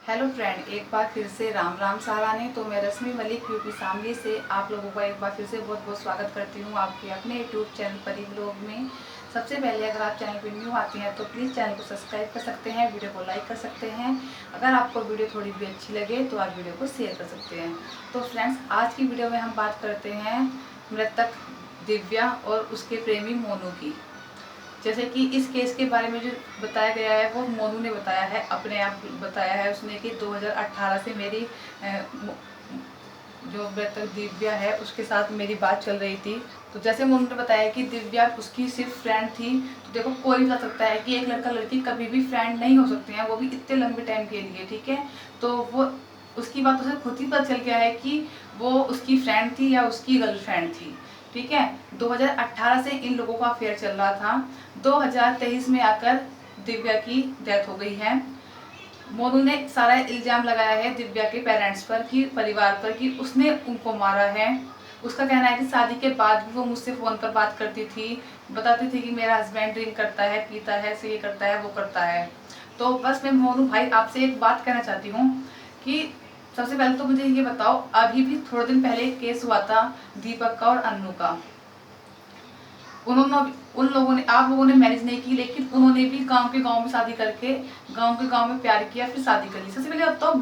Hello friend, एक बार फिर से राम राम सालाने। तो मैं रश्मि मलिक यूपी शामली से आप लोगों का एक बार फिर से बहुत बहुत स्वागत करती हूँ आपके अपने यूट्यूब चैनल परी ब्लॉग में। सबसे पहले अगर आप चैनल पर न्यू आती हैं तो प्लीज़ चैनल को सब्सक्राइब कर सकते हैं, वीडियो को लाइक कर सकते हैं। अगर आपको वीडियो थोड़ी भी अच्छी लगे तो आप वीडियो को शेयर कर सकते हैं। तो फ्रेंड्स, आज की वीडियो में हम बात करते हैं मृतक दिव्या और उसके प्रेमी मोनू की। जैसे कि इस केस के बारे में जो बताया गया है वो मोनू ने बताया है, अपने आप बताया है उसने कि 2018 से मेरी जो मृतक दिव्या है उसके साथ मेरी बात चल रही थी। तो जैसे मोनू ने बताया कि दिव्या उसकी सिर्फ फ्रेंड थी। तो देखो, कोई भी बता सकता है कि एक लड़का लड़की कभी भी फ्रेंड नहीं हो सकते हैं, वो भी इतने लंबे टाइम के लिए, ठीक है। तो वो उसकी बातों से खुद ही पता चल गया है कि वो उसकी फ्रेंड थी या उसकी गर्लफ्रेंड थी, ठीक है। 2018 से इन लोगों का अफेयर चल रहा था। 2023 में आकर दिव्या की डेथ हो गई है। मोनू ने सारा इल्जाम लगाया है दिव्या के पेरेंट्स पर, कि परिवार पर, कि उसने उनको मारा है। उसका कहना है कि शादी के बाद भी वो मुझसे फ़ोन पर बात करती थी, बताती थी कि मेरा हस्बैंड ड्रिंक करता है, पीता है, से ये करता है, वो करता है। तो बस मैं मोनू भाई आपसे एक बात कहना चाहती हूँ कि सबसे पहले तो मुझे ये बताओ, अभी भी थोड़े दिन पहले एक केस हुआ था दीपक का और अन्नू का। उन्होंने उन लोगों ने आप लोगों ने मैरिज नहीं की, लेकिन उन्होंने भी गांव में शादी करके गांव के गांव में प्यार किया, फिर शादी कर ली। सबसे पहले बताओ,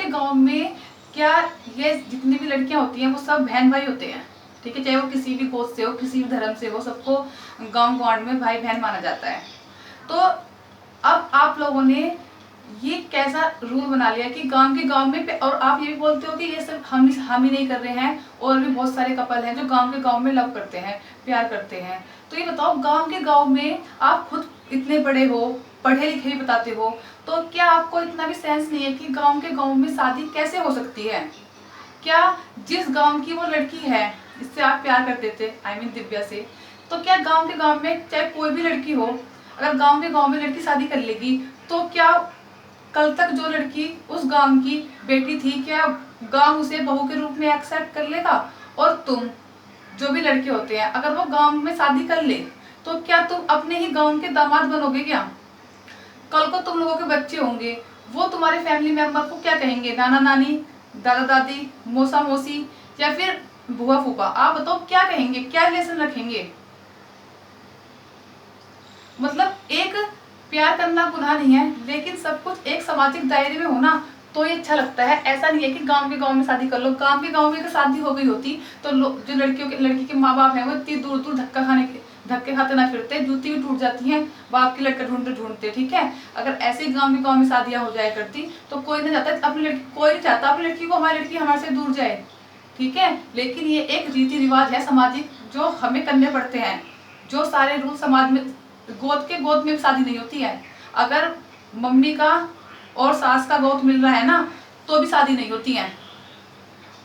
गांव में क्या ये जितनी भी लड़कियां होती हैं वो सब बहन भाई होते हैं, ठीक है। चाहे वो किसी भी गोत्र से हो, किसी भी धर्म से हो, सबको गांव गवांड में भाई बहन माना जाता है। तो अब आप लोगों ने ये कैसा रूल बना लिया कि गांव में, और आप ये भी बोलते हो कि ये सिर्फ हम ही नहीं कर रहे हैं, और भी बहुत सारे कपल हैं जो गांव में लव करते हैं, प्यार करते हैं। तो ये बताओ, गांव में आप खुद इतने बड़े हो, पढ़े लिखे भी बताते हो, तो क्या आपको इतना भी सेंस नहीं है कि गांव में शादी कैसे हो सकती है? क्या जिस गांव की वो लड़की है जिससे आप प्यार करते थे, I mean दिव्या से, तो क्या गांव में चाहे कोई भी लड़की हो, अगर गांव में लड़की शादी कर लेगी, तो क्या कल तक जो लड़की उस गांव की बेटी थी, क्या गांव उसे बहू के रूप में एक्सेप्ट कर लेगा? और तुम जो भी लड़के होते हैं, अगर वो गांव में शादी कर ले, तो क्या तुम अपने ही गांव के दामाद बनोगे क्या? कल को तुम लोगों के बच्चे होंगे, वो तुम्हारे फैमिली मेंबर को क्या कहेंगे? नाना नानी, दादा दादी, मौसा मौसी, या फिर बुआ फूफा? आप बताओ क्या कहेंगे, क्या रिलेशन रखेंगे? मतलब एक प्यार करना गुनाह नहीं है, लेकिन सब कुछ एक सामाजिक दायरे में होना तो ये अच्छा लगता है। ऐसा नहीं है कि गांव में शादी कर लो। गांव में अगर शादी हो गई होती तो जो लड़की के माँ बाप हैं वो इतनी दूर दूर धक्के खाते ना फिरते, जूती भी टूट जाती है बाप की लड़का ढूंढते, ठीक है। अगर ऐसे गांव में शादियां हो जाया करती तो कोई नहीं चाहता अपनी लड़की, कोई नहीं चाहता अपनी लड़की को हमारी लड़की हमारे से दूर जाए, ठीक है। लेकिन ये एक रीति रिवाज है सामाजिक, जो हमें करने पड़ते हैं। जो सारे रूल समाज में, गोद में शादी नहीं होती है। अगर मम्मी का और सास का गोद मिल रहा है ना, तो भी शादी नहीं होती है।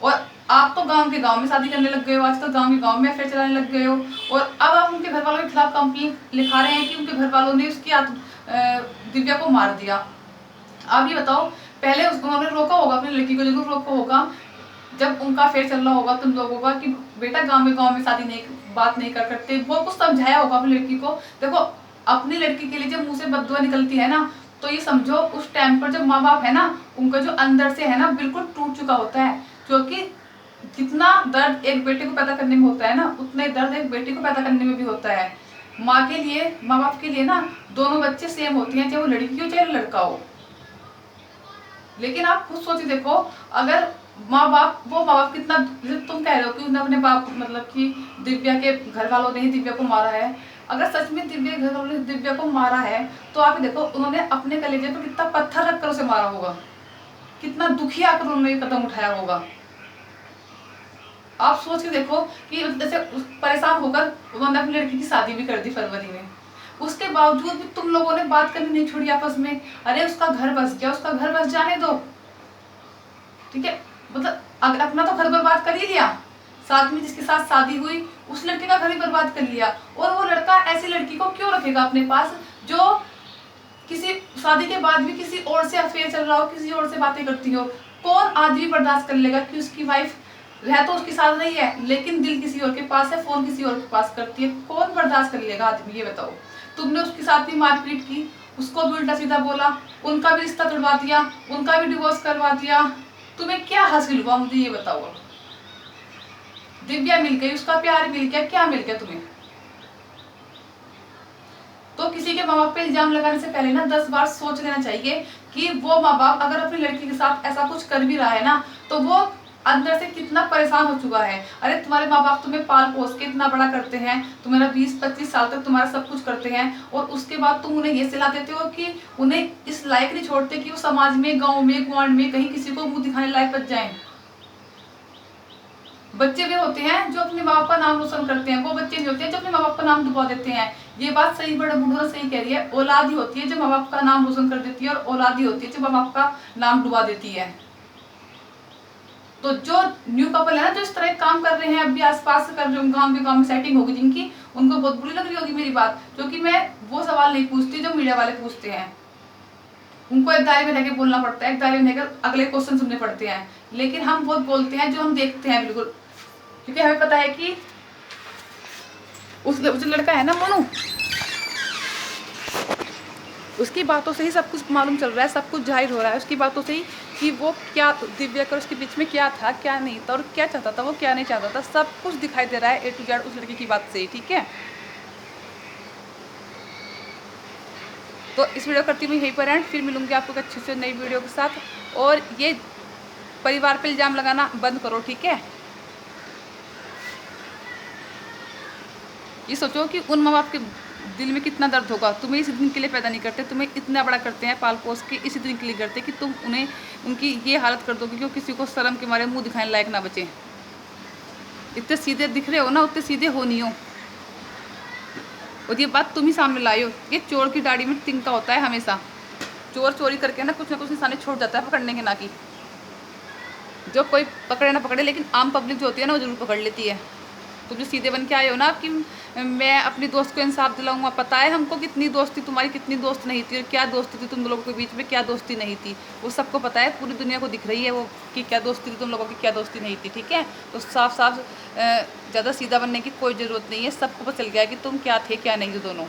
और आप तो गांव में शादी करने लग गए हो, आजकल गांव में अफेयर चलाने लग गए हो, और अब आप उनके घर वालों के खिलाफ कंप्लेन लिखा रहे हैं कि उनके घर वालों ने उसकी दिव्या को मार दिया। अब ये बताओ, पहले उन्होंने रोका होगा अपनी लड़की को, जरूर रोका होगा जब उनका अफेयर चल रहा होगा तुम लोगों का, कि बेटा गांव में शादी नहीं, बात नहीं कर करते, वो कुछ समझाया होगा अपनी लड़की को। देखो, अपनी लड़की के लिए जब मुंह से बददुआ निकलती है ना, तो ये समझो उस टाइम पर जब माँ बाप है ना, उनका जो अंदर से है ना बिल्कुल टूट चुका होता है। क्योंकि जितना दर्द एक बेटे को पैदा करने में होता है ना, उतना ही दर्द एक बेटी को पैदा करने में भी होता है। माँ के लिए, माँ बाप के लिए ना, दोनों बच्चे सेम होते हैं, चाहे वो लड़की हो चाहे लड़का हो। लेकिन आप खुद सोच देखो, अगर वो माँ बाप कितना, तुम कह रहे हो कि उन्होंने अपने बाप, मतलब कि दिव्या के घर वालों ने ही दिव्या को मारा है। अगर सच में दिव्या के घर वालों ने दिव्या को मारा है, तो आप देखो उन्होंने अपने कलेजे पे कितना पत्थर रखकर उसे मारा होगा, कितना दुखी आकर उन्होंने ये कदम उठाया होगा। आप सोच के देखो कि जैसे परेशान होकर उन्होंने अपनी लड़की की शादी भी कर दी फरवरी में, उसके बावजूद भी तुम लोगों ने बात करनी नहीं छोड़ी आपस में। अरे उसका घर बस गया, उसका घर बस जाने दो, ठीक है। मतलब अगर अपना तो घर बर्बाद कर ही लिया, साथ में जिसके साथ शादी हुई उस लड़के का घर ही बर्बाद कर लिया, और वो लड़का ऐसी लड़की को क्यों रखेगा अपने पास, जो किसी शादी के बाद भी किसी और से अफेयर चल रहा हो, किसी और से बातें करती हो? कौन आदमी बर्दाश्त कर लेगा कि उसकी वाइफ रह तो उसके साथ नहीं है, लेकिन दिल किसी और के पास है, फोन किसी और के पास करती है? कौन बर्दाश्त कर लेगा आदमी, ये बताओ। तुमने उसके साथ भी मारपीट की, उसको भी उल्टा सीधा बोला, उनका भी रिश्ता तोड़वा दिया, उनका भी डिवोर्स करवा दिया। तुम्हें क्या हासिल हुआ मुझे ये बताओ। अब दिव्या मिल गई, उसका प्यार मिल गया, क्या मिल गया तुम्हें? तो किसी के माँ बाप पे इल्जाम लगाने से पहले ना 10 बार सोच लेना चाहिए कि वो माँ बाप अगर अपनी लड़की के साथ ऐसा कुछ कर भी रहा है ना, तो वो अंदर से कितना परेशान हो चुका है। अरे तुम्हारे माँ बाप तुम्हें पाल पोस के इतना बड़ा करते हैं, तुम्हारा 20-25 साल तक तुम्हारा सब कुछ करते हैं, और उसके बाद तुम उन्हें ये सलाह देते हो कि उन्हें इस लायक नहीं छोड़ते कि वो समाज में, गाँव में, गुआंढ में कहीं किसी को मुंह दिखाने लायक बच जाए। बच्चे वे होते हैं जो अपने माँ बाप का नाम रोशन करते हैं, वो बच्चे नहीं होते हैं जो अपने माँ बाप का नाम डुबा देते हैं। ये बात सही बड़ा बूढ़ा सही कह रही है, औलाद ही होती है जो माँ बाप का नाम रोशन कर देती है, और औलाद ही होती है जो माँ बाप का नाम डुबा देती है। तो जो न्यू कपल है ना, जो इस तरह काम कर रहे हैं, अभी आसपास से कर रहे हैं, गाँव में सेटिंग होगी जिनकी, उनको बहुत बुरी लग रही होगी मेरी बात, क्योंकि मैं वो सवाल नहीं पूछती जो मीडिया वाले पूछते हैं। उनको एक दायरे में रहकर बोलना पड़ता है, एक दायरे में रहकर अगले क्वेश्चन सुनने पड़ते हैं, लेकिन हम बहुत बोलते हैं जो हम देखते हैं बिल्कुल, क्योंकि हमें पता है कि उस जो लड़का है ना मोनू, उसकी बातों से ही सब कुछ मालूम चल रहा है, सब कुछ जाहिर हो रहा है उसकी बातों से ही कि वो क्या, दिव्या का उसके बीच में क्या था, क्या नहीं था, और क्या चाहता था, वो क्या नहीं चाहता था, सब कुछ दिखाई दे रहा है A to Z उस लड़की की बात से ही। ठीक है, तो इस वीडियो करती हूँ यहीं पर एंड, फिर मिलूंगी आपको एक अच्छी से नई वीडियो के साथ। और ये परिवार पे इल्ज़ाम लगाना बंद करो, ठीक है। ये सोचो कि उन माँ बाप के दिल में कितना दर्द होगा, तुम्हें इसी दिन के लिए पैदा नहीं करते, तुम्हें इतना बड़ा करते हैं पाल पोस के, इसी दिन के लिए करते कि तुम उन्हें उनकी ये हालत कर दोगे कि वो किसी को शर्म के मारे मुंह दिखाने लायक ना बचे। इतने सीधे दिख रहे हो ना, उतने सीधे हो नहीं हो, और ये बात तुम ही सामने लाई हो। ये चोर की दाढ़ी में तिनका होता है हमेशा, चोर चोरी करके ना कुछ निशाने छोड़ जाता है पकड़ने के ना की, जो कोई पकड़े ना पकड़े, लेकिन आम पब्लिक जो होती है ना वो जरूर पकड़ लेती है। तुम जो सीधे बन के आए हो ना कि मैं अपनी दोस्त को इंसाफ दिलाऊंगा, पता है हमको कितनी दोस्ती तुम्हारी, कितनी दोस्त नहीं थी, और क्या दोस्ती थी तुम लोगों के बीच में, क्या दोस्ती नहीं थी, वो सबको पता है, पूरी दुनिया को दिख रही है वो कि क्या दोस्ती थी तुम लोगों की, क्या दोस्ती नहीं थी। ठीक है, तो साफ साफ ज़्यादा सीधा बनने की कोई ज़रूरत नहीं है, सबको पता चल गया है कि तुम क्या थे क्या नहीं थे दोनों।